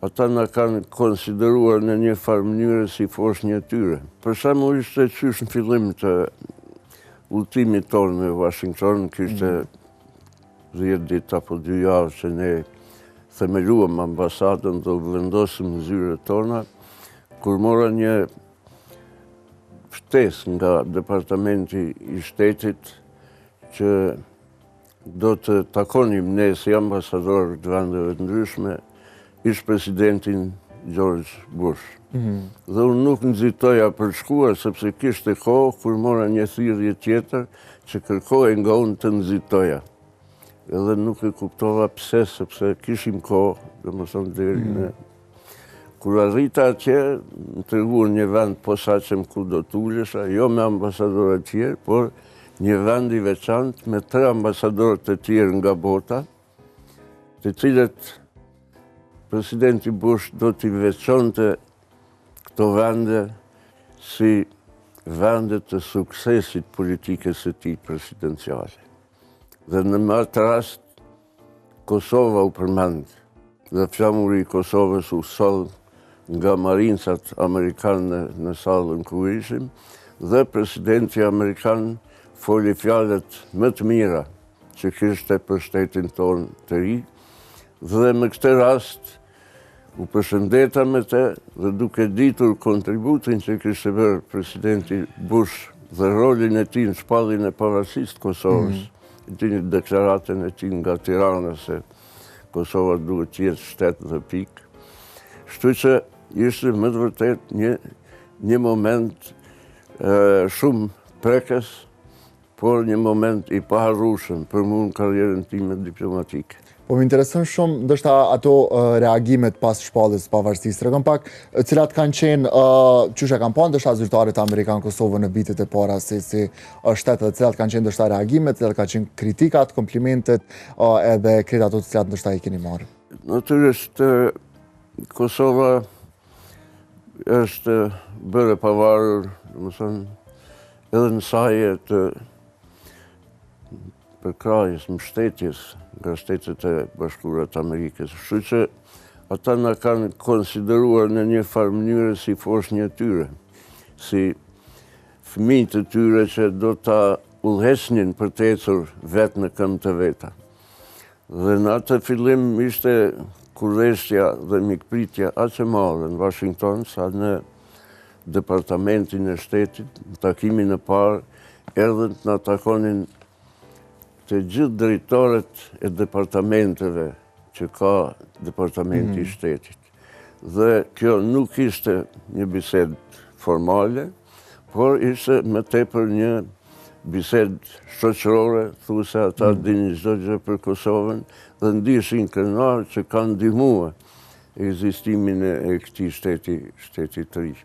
ata na kanë konsideruar në një farë mënyrë si foshnjë e tyre. Për shembull, ishte qysh në fillim të udhëtimit tonë në Washington, kishte 10 ditë apo 2 javë që ne themeluam ambasadën dhe u vendosëm zyret tona, kur mora një ftesë nga Departamenti i Shtetit që do të takonim ne si ambasador të vendeve të ndryshme ish presidentin George Bush. Dhe unë nuk nxitoja për shkuar sepse kishte kohë kur mora një thirrje tjetër që kërkoi nga unë të nxitoja. Edhe nuk e kuptova pse, sepse kishim kohë, domethënë deri në kur arrita atje, më treguan një vend posaçëm ku do të ulesha, jo me ambasadorë të tjerë, por një vend i veçantë me 3 ambasadorë të tjerë nga bota, të cilët presidenti Bush do t'i veçonte këto vende si vende të suksesit politikës së tij presidenciale. Dhe në atë rast, Kosova u përmend, dhe flamuri i Kosovës u soll nga marincat amerikanë në sallën ku ishim, dhe presidenti amerikan foli fjalët më të mira që kishte për shtetin tonë të ri, dhe në këtë rast u përshëndeta me të dhe duke ditur kontributin që kishte bërë presidenti Bush dhe rolin e tij në shpalljen e pavarësisë të Kosovës, dini deklaratën e tij nga Tirana se Kosova duhet të jetë shtet dhe pikë. Kështu që ishte më të vërtet një moment shumë prekës, por një moment i paharrueshëm për mua në karrierën time diplomatike. Po më intereson shumë ndoshta ato reagimet pas shpalljes së pavarësisë. Tregon pak cilat kanë qenë, çush e kanë pa ndoshta zyrtarët amerikanë Kosovën në vitet e para si shtetet, cilat kanë qenë ndoshta reagimet, cilat kanë qenë kritikat, komplimentet, edhe krejt ato të cilat ndoshta i keni marrë. Natyrisht Kosova është bërë e pavarur, domethënë edhe në saje të përkrahjes, mbështetjes nga Shtetet e Bashkuara të Amerikës. Kështu që ata na kanë konsideruar në një farë mënyrë si foshnjë e tyre, si fëmijë të tyre që do ta udhëheqnin për të ecur vetë në këmbë të veta. Dhe në atë fillim ishte kurreshja dhe mikpritja aq e madhe në Washington sa në Departamentin e Shtetit, në takimin e parë, erdhën të na takonin të gjithë drejtorët e departamenteve që ka Departamenti i Shtetit. Dhe kjo nuk ishte një bisedë formale, por ishte më tepër një bisedë shoqërore, thuajse ata dinin çdo gjë për Kosovën dhe ndiheshin krenar që kanë ndihmuar ekzistimin e këtij shteti të ri.